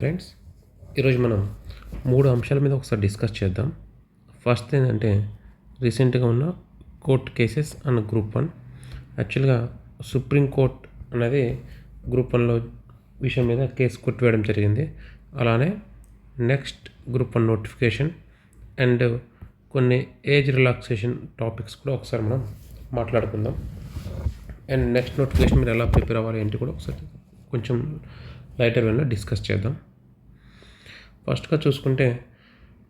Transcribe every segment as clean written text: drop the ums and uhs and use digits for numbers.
Friends, ఈరోజు మనం 3 అంశాల మీద ఒకసారి డిస్కస్ చేద్దాం. ఫస్ట్ ఏంటంటే రీసెంట్గా ఉన్న కోర్ట్ కేసెస్ అండ్ గ్రూప్ 1. యాక్చువల్గా సుప్రీం కోర్ట్ అనేది గ్రూప్ 1లో విషయం మీద కేసు కొట్టివేయడం జరిగింది. అలానే నెక్స్ట్ గ్రూప్ 1 నోటిఫికేషన్ అండ్ కొన్ని ఏజ్ రిలాక్సేషన్ టాపిక్స్ కూడా ఒకసారి మనం మాట్లాడుకుందాం. అండ్ నెక్స్ట్ నోటిఫికేషన్ మీరు ఎలా ప్రిపేర్ అవ్వాలి ఏంటి కూడా ఒకసారి కొంచెం లైటర్ వేలో డిస్కస్ చేద్దాం. ఫస్ట్గా చూసుకుంటే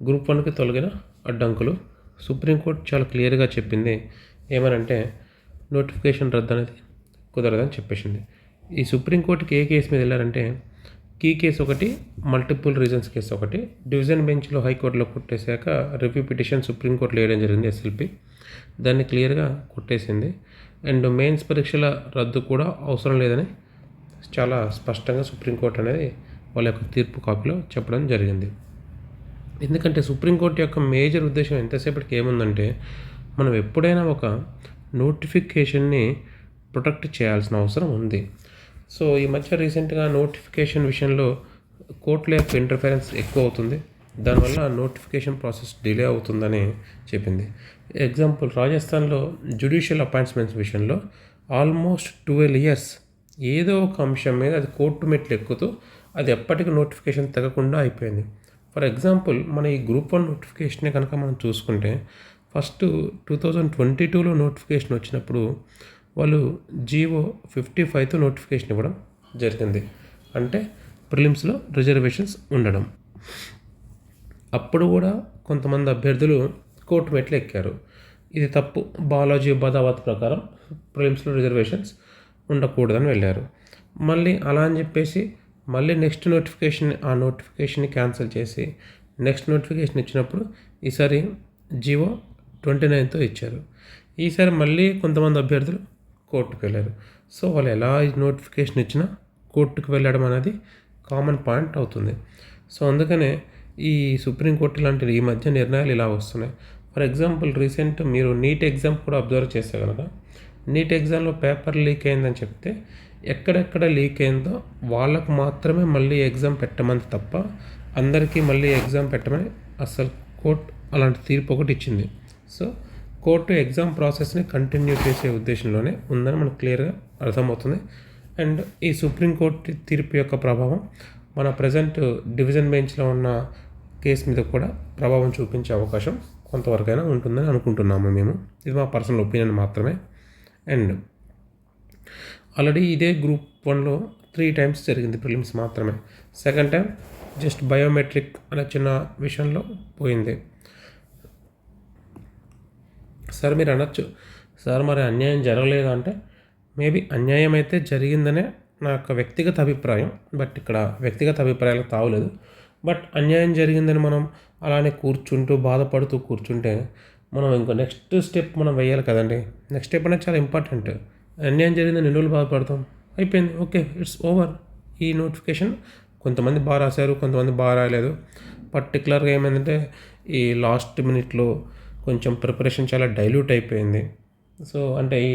గ్రూప్ 1కి తొలగిన అడ్డంకులు. సుప్రీంకోర్టు చాలా క్లియర్గా చెప్పింది ఏమనంటే నోటిఫికేషన్ రద్దు అనేది కుదరదని చెప్పేసింది. ఈ సుప్రీంకోర్టుకి ఏ కేసు మీద వెళ్ళారంటే కీ కేసు ఒకటి, మల్టిపుల్ రీజన్స్ కేసు ఒకటి. డివిజన్ బెంచ్లో హైకోర్టులో కొట్టేశాక రివ్యూ పిటిషన్ సుప్రీంకోర్టులో వేయడం జరిగింది ఎస్ఎల్పి. దాన్ని క్లియర్గా కొట్టేసింది. అండ్ మెయిన్స్ పరీక్షల రద్దు కూడా అవసరం లేదని చాలా స్పష్టంగా సుప్రీంకోర్టు అనేది వాళ్ళ యొక్క తీర్పు కాపీలో చెప్పడం జరిగింది. ఎందుకంటే సుప్రీంకోర్టు యొక్క మేజర్ ఉద్దేశం ఎంతసేపటికి ఏముందంటే మనం ఎప్పుడైనా ఒక నోటిఫికేషన్ని ప్రొటెక్ట్ చేయాల్సిన అవసరం ఉంది. సో ఈ మధ్య రీసెంట్గా నోటిఫికేషన్ విషయంలో కోర్టుల యొక్క ఇంటర్ఫరెన్స్ ఎక్కువ అవుతుంది. దానివల్ల నోటిఫికేషన్ ప్రాసెస్ డిలే అవుతుందని చెప్పింది. ఎగ్జాంపుల్, రాజస్థాన్లో జ్యుడిషియల్ అపాయింట్మెంట్స్ విషయంలో ఆల్మోస్ట్ 12 years ఏదో ఒక అంశం మీద అది కోర్టు మెట్లు ఎక్కుతూ అది ఎప్పటికీ నోటిఫికేషన్ తగ్గకుండా అయిపోయింది. ఫర్ ఎగ్జాంపుల్, మన ఈ గ్రూప్ 1 నోటిఫికేషనే కనుక మనం చూసుకుంటే ఫస్ట్ 2022లో నోటిఫికేషన్ వచ్చినప్పుడు వాళ్ళు GO 55తో నోటిఫికేషన్ ఇవ్వడం జరిగింది. అంటే ప్రిలిమ్స్లో రిజర్వేషన్స్ ఉండడం. అప్పుడు కూడా కొంతమంది అభ్యర్థులు కోర్టు మెట్లు ఎక్కారు. ఇది తప్పు. బాలాజీ బదావత్ ప్రకారం ప్రిలిమ్స్లో రిజర్వేషన్స్ ఉండకూడదని వెళ్ళారు. మళ్ళీ అలా అని చెప్పేసి మళ్ళీ నెక్స్ట్ ఆ నోటిఫికేషన్ని క్యాన్సిల్ చేసి నెక్స్ట్ నోటిఫికేషన్ ఇచ్చినప్పుడు ఈసారి GO 29తో ఇచ్చారు. ఈసారి మళ్ళీ కొంతమంది అభ్యర్థులు కోర్టుకు వెళ్ళారు. సో వాళ్ళు ఎలా నోటిఫికేషన్ ఇచ్చినా కోర్టుకు వెళ్ళడం అనేది కామన్ పాయింట్ అవుతుంది. సో అందుకనే ఈ సుప్రీంకోర్టు లాంటి ఈ మధ్య నిర్ణయాలు ఇలా వస్తున్నాయి. ఫర్ ఎగ్జాంపుల్, రీసెంట్ మీరు నీట్ ఎగ్జామ్ కూడా అబ్జర్వ్ చేస్తే కనుక నీట్ ఎగ్జామ్లో పేపర్ లీక్ అయిందని చెప్తే ఎక్కడెక్కడ లీక్ అయిందో వాళ్ళకు మాత్రమే మళ్ళీ ఎగ్జామ్ పెట్టమని తప్ప అందరికీ మళ్ళీ ఎగ్జామ్ పెట్టమని అస్సలు కోర్టు అలాంటి తీర్పు ఒకటి ఇచ్చింది. సో కోర్టు ఎగ్జామ్ ప్రాసెస్ని కంటిన్యూ చేసే ఉద్దేశంలోనే ఉందని మనకు క్లియర్గా అర్థమవుతుంది. అండ్ ఈ సుప్రీంకోర్టు తీర్పు యొక్క ప్రభావం మన ప్రజెంట్ డివిజన్ బెంచ్లో ఉన్న కేసు మీద కూడా ప్రభావం చూపించే అవకాశం కొంతవరకైనా ఉంటుందని అనుకుంటున్నాము మేము. ఇది మా పర్సనల్ ఒపీనియన్ మాత్రమే. అండ్ ఆల్రెడీ ఇదే గ్రూప్ 1లో 3 times జరిగింది ప్రిలిమ్స్ మాత్రమే. సెకండ్ టైం జస్ట్ బయోమెట్రిక్ అనే చిన్న విషయంలో పోయింది. సార్ మీరు అనొచ్చు, సార్ మరి అన్యాయం జరగలేదు అంటే మేబీ అన్యాయం అయితే జరిగిందనే నా యొక్క వ్యక్తిగత అభిప్రాయం. బట్ ఇక్కడ వ్యక్తిగత అభిప్రాయాలకు తావులేదు. బట్ అన్యాయం జరిగిందని మనం అలానే కూర్చుంటూ బాధపడుతూ కూర్చుంటే మనం ఇంకో నెక్స్ట్ స్టెప్ మనం వేయాలి కదండి. నెక్స్ట్ స్టెప్ అనేది చాలా ఇంపార్టెంట్. అన్యాయం జరిగిందని ఎన్ని రోజులు బాధపడతాం? అయిపోయింది, ఓకే, ఇట్స్ ఓవర్. ఈ నోటిఫికేషన్ కొంతమంది బాగా రాశారు, కొంతమంది బాగా రాయలేదు. పర్టికులర్గా ఏమైందంటే ఈ లాస్ట్ మినిట్లో కొంచెం ప్రిపరేషన్ చాలా డైల్యూట్ అయిపోయింది. సో అంటే ఈ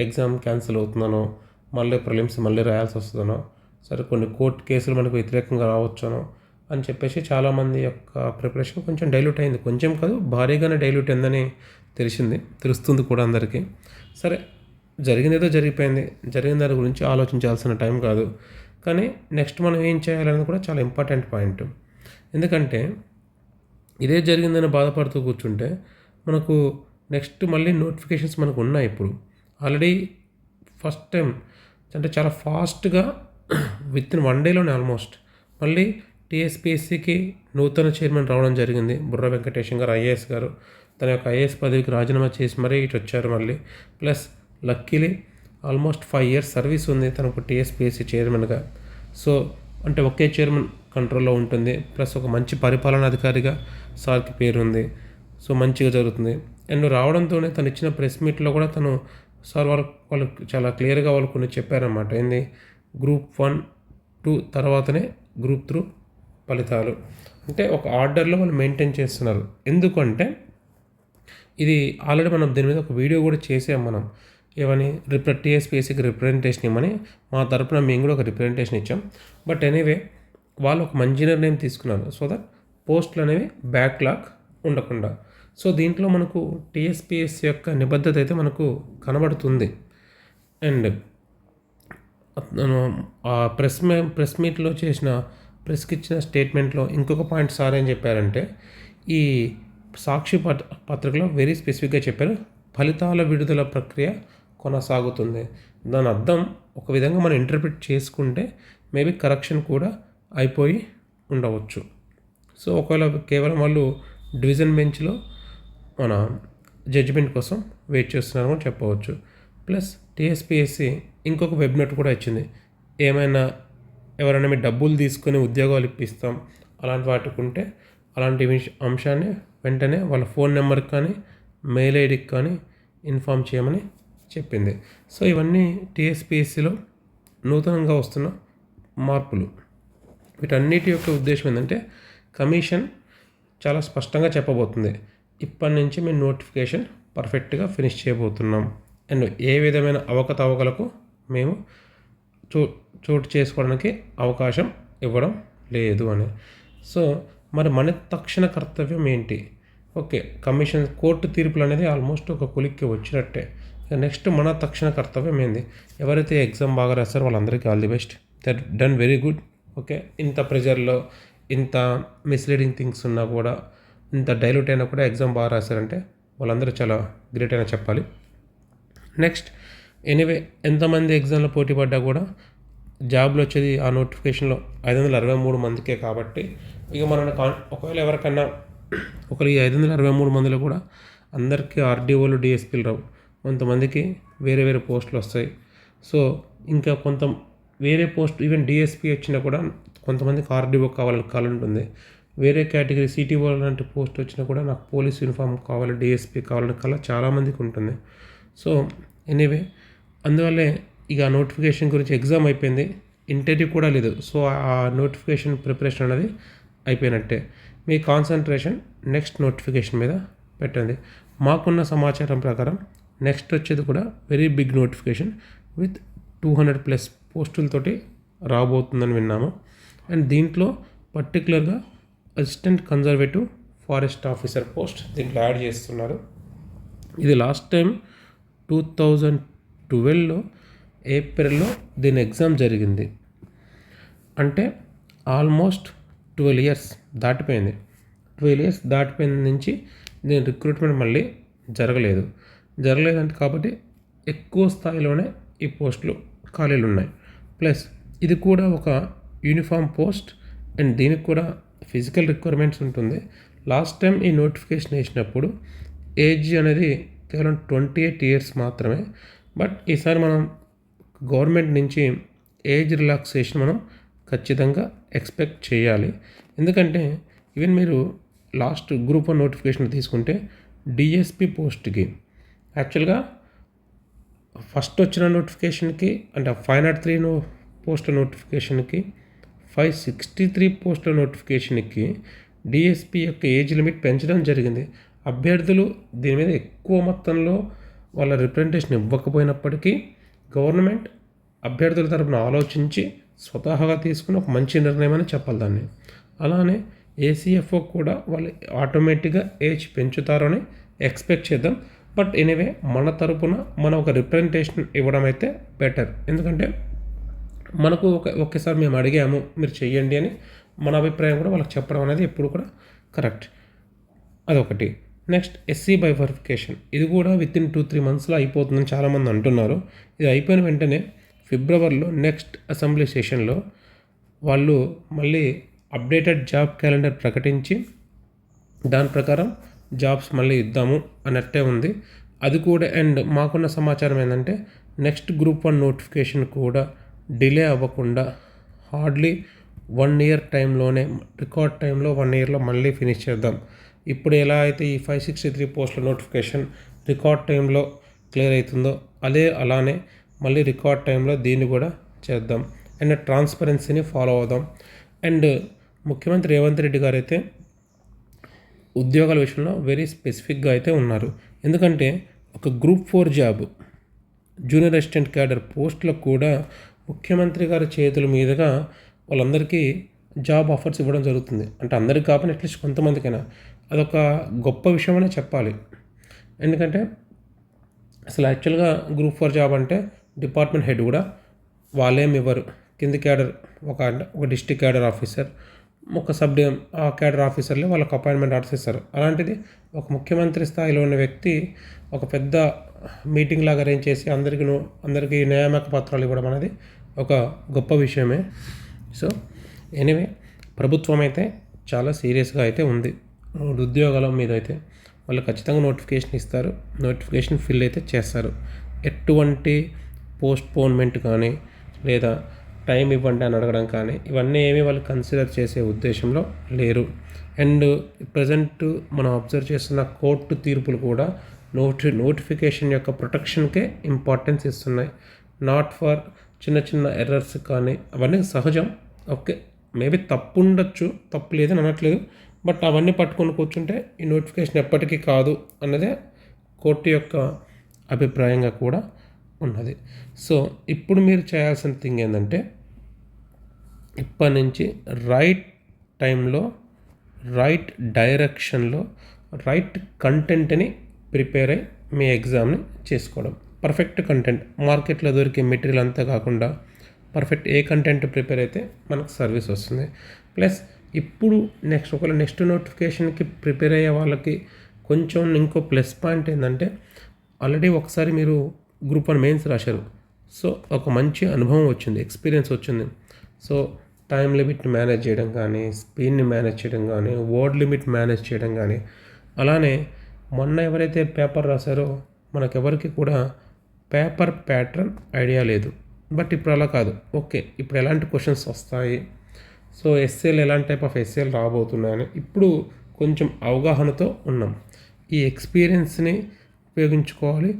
ఎగ్జామ్ క్యాన్సిల్ అవుతుందనో మళ్ళీ ప్రిలిమ్స్ మళ్ళీ రాయాల్సి వస్తుందనో సరే కొన్ని కోర్టు కేసులు మనకు వ్యతిరేకంగా రావచ్చునో అని చెప్పేసి చాలామంది యొక్క ప్రిపరేషన్ కొంచెం డైల్యూట్ అయింది. కొంచెం కాదు, భారీగానే డైల్యూట్ అయిందని తెలుస్తుంది కూడా అందరికీ. సరే, జరిగిందేదో జరిగిపోయింది. జరిగిన దాని గురించి ఆలోచించాల్సిన టైం కాదు. కానీ నెక్స్ట్ మనం ఏం చేయాలనేది కూడా చాలా ఇంపార్టెంట్ పాయింట్. ఎందుకంటే ఇదే జరిగిందని బాధపడుతూ కూర్చుంటే మనకు నెక్స్ట్ మళ్ళీ నోటిఫికేషన్స్ మనకు ఉన్నాయి. ఇప్పుడు ఆల్రెడీ ఫస్ట్ టైం అంటే చాలా ఫాస్ట్గా విత్ ఇన్ 1 dayలోనే ఆల్మోస్ట్ మళ్ళీ టీఎస్పీఎస్సీకి నూతన చైర్మన్ రావడం జరిగింది. బుర్ర వెంకటేశం గారు ఐఏఎస్ గారు తన యొక్క ఐఏఎస్ పదవికి రాజీనామా చేసి మరీ ఇటు వచ్చారు మళ్ళీ. Plus luckily almost 5 years service ఉంది తనకు టీఎస్పీఎస్సీ చైర్మన్గా. సో అంటే ఒకే చైర్మన్ కంట్రోల్లో ఉంటుంది. ప్లస్ ఒక మంచి పరిపాలనాధికారిగా సార్కి పేరు ఉంది. సో మంచిగా జరుగుతుంది. అండ్ రావడంతోనే తను ఇచ్చిన ప్రెస్ మీట్లో కూడా తను సార్ వాళ్ళు చాలా క్లియర్గా వాళ్ళు కొన్ని చెప్పారన్నమాట. ఏంది, గ్రూప్ 1, 2 తర్వాతనే గ్రూప్ 3 ఫలితాలు అంటే ఒక ఆర్డర్లో వాళ్ళు మెయింటైన్ చేస్తున్నారు. ఎందుకంటే ఇది ఆల్రెడీ మనం దీని మీద ఒక వీడియో కూడా చేసాం మనం. ఏమని టీఎస్పీఎస్సీకి రిప్రజెంటేషన్ ఇవ్వమని మా తరపున మేము కూడా ఒక రిప్రజెంటేషన్ ఇచ్చాం. బట్ ఎనీవే వాళ్ళు ఒక మంచి నిర్ణయం తీసుకున్నారు సో దట్ పోస్టులు అనేవి బ్యాక్లాగ్ ఉండకుండా. సో దీంట్లో మనకు టీఎస్పీఎస్సీ యొక్క నిబద్ధత అయితే మనకు కనబడుతుంది. అండ్ ఆ ప్రెస్ మీట్లో ప్రెస్కి ఇచ్చిన స్టేట్మెంట్లో ఇంకొక పాయింట్ సార్ ఏం చెప్పారంటే, ఈ సాక్షి పత్రికలో వెరీ స్పెసిఫిక్గా చెప్పారు, ఫలితాల విడుదల ప్రక్రియ కొనసాగుతుంది. దాని అర్థం ఒక విధంగా మనం ఇంటర్ప్రిట్ చేసుకుంటే మేబీ కరెక్షన్ కూడా అయిపోయి ఉండవచ్చు. సో ఒకవేళ కేవలం వాళ్ళు డివిజన్ బెంచ్లో మన జడ్జిమెంట్ కోసం వెయిట్ చేస్తున్నారు అని చెప్పవచ్చు. ప్లస్ టీఎస్పీఎస్సీ ఇంకొక వెబ్నోట్ కూడా ఇచ్చింది, ఏమైనా ఎవరైనా మీ డబ్బులు తీసుకొని ఉద్యోగాలు ఇప్పిస్తాం అలాంటి వాటికి ఉంటే అలాంటి అంశాన్ని వెంటనే వాళ్ళ ఫోన్ నెంబర్కి కానీ మెయిల్ ఐడికి కానీ ఇన్ఫామ్ చేయమని చెప్పింది. సో ఇవన్నీ టీఎస్పీఎస్సీలో నూతనంగా వస్తున్న మార్పులు. వీటన్నిటి యొక్క ఉద్దేశం ఏంటంటే కమిషన్ చాలా స్పష్టంగా చెప్పబోతుంది, ఇప్పటి నుంచి మేము నోటిఫికేషన్ పర్ఫెక్ట్గా ఫినిష్ చేయబోతున్నాం అండ్ ఏ విధమైన అవకతవకలకు మేము చోటు చేసుకోవడానికి అవకాశం ఇవ్వడం లేదు అని. సో మరి మన తక్షణ కర్తవ్యం ఏంటి? ఓకే, కమిషన్ కోర్టు తీర్పులు అనేది ఆల్మోస్ట్ ఒక కొలిక్కి వచ్చినట్టే. నెక్స్ట్ మన తక్షణ కర్తవ్యం ఏంది? ఎవరైతే ఎగ్జామ్ బాగా రాస్తారో వాళ్ళందరికీ all the best, that done very good. Okay, ఇంత ప్రెజర్లో ఇంత మిస్లీడింగ్ థింగ్స్ ఉన్నా కూడా, ఇంత డైల్యూట్ అయినా కూడా ఎగ్జామ్ బాగా రాశారంటే వాళ్ళందరూ చాలా గ్రేట్ అయినా చెప్పాలి. నెక్స్ట్ ఎనీవే ఎంతమంది ఎగ్జామ్లో పోటీ పడ్డా కూడా జాబ్లో వచ్చేది ఆ నోటిఫికేషన్లో 523 మందికే కాబట్టి ఇక మన ఒకవేళ ఎవరికన్నా ఒకరు ఈ 523 మందిలో కూడా అందరికీ ఆర్డీఓలు డిఎస్పీలు రావు, కొంతమందికి వేరే వేరే పోస్టులు వస్తాయి. సో ఇంకా వేరే పోస్ట్ ఈవెన్ డిఎస్పీ వచ్చినా కూడా కొంతమందికి ఆర్డీఓ కావాలంటుంది. వేరే కేటగిరీ సిటీఓ లాంటి పోస్ట్ వచ్చినా కూడా నాకు పోలీస్ యూనిఫామ్ కావాలి, డిఎస్పీ కావాలని చాలామందికి ఉంటుంది. సో ఎనీవే అందువల్లే ఇక నోటిఫికేషన్ గురించి ఎగ్జామ్ అయిపోయింది, ఇంటర్వ్యూ కూడా లేదు. సో ఆ నోటిఫికేషన్ ప్రిపరేషన్ అనేది అయిపోయినట్టే. మీ కాన్సన్ట్రేషన్ నెక్స్ట్ నోటిఫికేషన్ మీద పెట్టండి. మాకున్న సమాచారం ప్రకారం నెక్స్ట్ వచ్చేది కూడా వెరీ బిగ్ నోటిఫికేషన్ విత్ 200+ పోస్టులతోటి రాబోతుందని విన్నాము. అండ్ దీంట్లో పర్టికులర్గా assistant conservative forest officer post దీంట్లో యాడ్ చేస్తున్నారు. ఇది లాస్ట్ టైం 2012లో ఏప్రిల్లో దీని ఎగ్జామ్ జరిగింది. అంటే ఆల్మోస్ట్ 12 years దాటిపోయింది. 12 years దాటిపోయిన నుంచి దీని రిక్రూట్మెంట్ మళ్ళీ జరగలేదంటే కాబట్టి ఎక్కువ స్థాయిలోనే ఈ పోస్టులు ఖాళీలు ఉన్నాయి. ప్లస్ ఇది కూడా ఒక యూనిఫామ్ పోస్ట్ అండ్ దీనికి కూడా ఫిజికల్ రిక్వైర్మెంట్స్ ఉంటుంది. లాస్ట్ టైం ఈ నోటిఫికేషన్ వేసినప్పుడు ఏజ్ అనేది కేవలం 28 years మాత్రమే. బట్ ఈసారి మనం గవర్నమెంట్ నుంచి ఏజ్ రిలాక్సేషన్ మనం ఖచ్చితంగా ఎక్స్పెక్ట్ చేయాలి. ఎందుకంటే ఈవెన్ మీరు లాస్ట్ గ్రూప్ 1 నోటిఫికేషన్ తీసుకుంటే డిఎస్పి పోస్ట్కి యాక్చువల్గా ఫస్ట్ వచ్చిన నోటిఫికేషన్కి అంటే 503 పోస్టుల నోటిఫికేషన్కి 563 పోస్టుల నోటిఫికేషన్కి డిఎస్పి యొక్క ఏజ్ లిమిట్ పెంచడం జరిగింది. అభ్యర్థులు దీని మీద ఎక్కువ మొత్తంలో వాళ్ళ రిప్రజెంటేషన్ ఇవ్వకపోయినప్పటికీ గవర్నమెంట్ అభ్యర్థుల తరపున ఆలోచించి స్వతహాగా తీసుకుని ఒక మంచి నిర్ణయం అని చెప్పాలి దాన్ని. అలానే ఏసీఎఫ్ఓ కూడా వాళ్ళు ఆటోమేటిక్గా ఏజ్ పెంచుతారని ఎక్స్పెక్ట్ చేద్దాం. బట్ ఎనీవే మన తరపున మనం ఒక రిప్రజెంటేషన్ ఇవ్వడం అయితే బెటర్. ఎందుకంటే మనకు ఒకేసారి మేము అడిగాము మీరు చెయ్యండి అని మన అభిప్రాయం కూడా వాళ్ళకి చెప్పడం అనేది ఎప్పుడు కూడా కరెక్ట్. అదొకటి. నెక్స్ట్ ఎస్సీ బైఫర్ఫికేషన్, ఇది కూడా వితిన్ 2-3 monthsలో అయిపోతుందని చాలామంది అంటున్నారు. ఇది అయిపోయిన వెంటనే ఫిబ్రవరిలో నెక్స్ట్ అసెంబ్లీ సెషన్లో వాళ్ళు మళ్ళీ అప్డేటెడ్ జాబ్ క్యాలెండర్ ప్రకటించి దాని ప్రకారం జాబ్స్ మళ్ళీ ఇద్దాము అన్నట్టే ఉంది. అది కూడా అండ్ మాకున్న సమాచారం ఏంటంటే నెక్స్ట్ గ్రూప్ 1 నోటిఫికేషన్ కూడా డిలే అవ్వకుండా హార్డ్లీ 1 year టైంలోనే రికార్డ్ టైంలో 1 yearలో మళ్ళీ ఫినిష్ చేద్దాం. ఇప్పుడు ఎలా అయితే ఈ 563 పోస్టుల నోటిఫికేషన్ రికార్డ్ టైంలో క్లియర్ అవుతుందో అలానే మళ్ళీ రికార్డ్ టైంలో దీన్ని కూడా చేద్దాం అండ్ ట్రాన్స్పరెన్సీని ఫాలో అవుదాం. అండ్ ముఖ్యమంత్రి రేవంత్ రెడ్డి గారు అయితే ఉద్యోగాల విషయంలో వెరీ స్పెసిఫిక్గా అయితే ఉన్నారు. ఎందుకంటే ఒక group 4 job junior assistant cadre పోస్టులకు కూడా ముఖ్యమంత్రి గారి చేతుల మీదుగా వాళ్ళందరికీ జాబ్ ఆఫర్స్ ఇవ్వడం జరుగుతుంది. అంటే అందరికి కాకపోయినా అట్లీస్ట్ కొంతమందికైనా అదొక గొప్ప విషయమనే చెప్పాలి. ఎందుకంటే అసలు యాక్చువల్గా గ్రూప్ 4 జాబ్ అంటే డిపార్ట్మెంట్ హెడ్ కూడా వాళ్ళేమి ఇవ్వరు. కింది క్యాడర్ ఒక డిస్ట్రిక్ట్ క్యాడర్ ఆఫీసర్, ఒక ఆ క్యాడర్ ఆఫీసర్లే వాళ్ళకి అపాయింట్మెంట్ ఆర్డర్స్ ఇస్తారు. అలాంటిది ఒక ముఖ్యమంత్రి స్థాయిలో ఉన్న వ్యక్తి ఒక పెద్ద మీటింగ్ లాగా అరేంజ్ చేసి అందరికీ నియామక పత్రాలు ఇవ్వడం అనేది ఒక గొప్ప విషయమే. సో ఎనీవే, ప్రభుత్వం అయితే చాలా సీరియస్గా అయితే ఉంది ఉద్యోగాల మీద అయితే. వాళ్ళు ఖచ్చితంగా నోటిఫికేషన్ ఇస్తారు, నోటిఫికేషన్ ఫిల్ అయితే చేస్తారు. ఎటువంటి పోస్ట్పోన్మెంట్ కానీ లేదా టైం ఇవ్వండి అని అడగడం కానీ ఇవన్నీ ఏమీ వాళ్ళు కన్సిడర్ చేసే ఉద్దేశంలో లేరు. అండ్ ప్రజెంట్ మనం అబ్జర్వ్ చేస్తున్న కోర్టు తీర్పులు కూడా నోటిఫికేషన్ యొక్క ప్రొటెక్షన్కే ఇంపార్టెన్స్ ఇస్తున్నాయి. నాట్ ఫర్ చిన్న చిన్న ఎర్రర్స్ కానీ. అవన్నీ సహజం, ఓకే, మేబీ తప్పు ఉండొచ్చు, తప్పు లేదని అనట్లేదు. బట్ అవన్నీ పట్టుకొని కూర్చుంటే ఈ నోటిఫికేషన్ ఎప్పటికీ కాదు అన్నదే కోర్టు యొక్క అభిప్రాయంగా కూడా ఉన్నది. సో ఇప్పుడు మీరు చేయాల్సిన థింగ్ ఏంటంటే, ఇప్పటి నుంచి రైట్ టైంలో, రైట్ డైరెక్షన్లో, రైట్ కంటెంట్ని ప్రిపేర్ అయ్యి మీ ఎగ్జామ్ని చేసుకోవడం. పర్ఫెక్ట్ కంటెంట్, మార్కెట్లో దొరికే మెటీరియల్ అంతా కాకుండా పర్ఫెక్ట్ ఏ కంటెంట్ ప్రిపేర్ అయితే మనకు సర్వీస్ వస్తుంది. ప్లస్ ఇప్పుడు నెక్స్ట్ నోటిఫికేషన్కి ప్రిపేర్ అయ్యే వాళ్ళకి కొంచెం ఇంకో ప్లస్ పాయింట్ ఏంటంటే, ఆల్రెడీ ఒకసారి మీరు గ్రూప్ 1 మెయిన్స్ రాశారు. సో ఒక మంచి అనుభవం వచ్చింది, ఎక్స్పీరియన్స్ వచ్చింది. సో టైం లిమిట్ని మేనేజ్ చేయడం కానీ, స్పీడ్ని మేనేజ్ చేయడం కానీ, వర్డ్ లిమిట్ మేనేజ్ చేయడం కానీ. అలానే మొన్న ఎవరైతే పేపర్ రాశారో మనకెవరికి కూడా పేపర్ ప్యాటర్న్ ఐడియా లేదు. బట్ ఇప్పుడు అలా కాదు. ఓకే, ఇప్పుడు ఎలాంటి క్వశ్చన్స్ వస్తాయి, సో ఎస్ఏలు ఎలాంటి టైప్ ఆఫ్ ఎస్ఏలు రాబోతున్నాయని ఇప్పుడు కొంచెం అవగాహనతో ఉన్నాం. ఈ ఎక్స్పీరియన్స్ని ఉపయోగించుకోవాలి.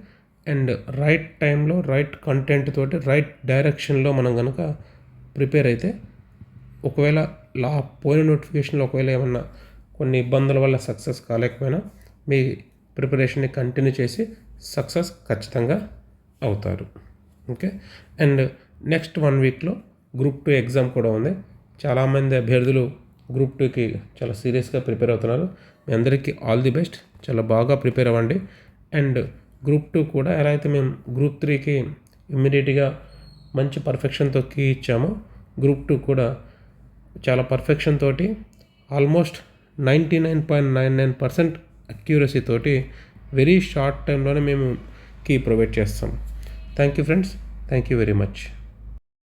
అండ్ రైట్ టైంలో రైట్ కంటెంట్ తోటి రైట్ డైరెక్షన్లో మనం కనుక ప్రిపేర్ అయితే, ఒకవేళ పోయిన నోటిఫికేషన్లో ఒకవేళ ఏమన్నా కొన్ని ఇబ్బందుల వల్ల సక్సెస్ కాలేకపోయినా మీ ప్రిపరేషన్ని కంటిన్యూ చేసి సక్సెస్ ఖచ్చితంగా అవుతారు. ఓకే. అండ్ నెక్స్ట్ 1 వీక్లో గ్రూప్ 2 ఎగ్జామ్ కూడా ఉంది. చాలామంది అభ్యర్థులు గ్రూప్ 2కి చాలా సీరియస్గా ప్రిపేర్ అవుతున్నారు. మీ అందరికీ ఆల్ ది బెస్ట్. చాలా బాగా ప్రిపేర్ అవ్వండి. అండ్ గ్రూప్ 2 కూడా ఎలా అయితే మేము గ్రూప్ 3కి ఇమ్మీడియట్గా మంచి పర్ఫెక్షన్తో కీ ఇచ్చామో, గ్రూప్ 2 కూడా చాలా పర్ఫెక్షన్ తోటి ఆల్మోస్ట్ 99.99% అక్యూరసీ తోటి వెరీ షార్ట్ టైంలోనే మేము కీ ప్రొవైడ్ చేస్తాం. Thank you friends, thank you very much.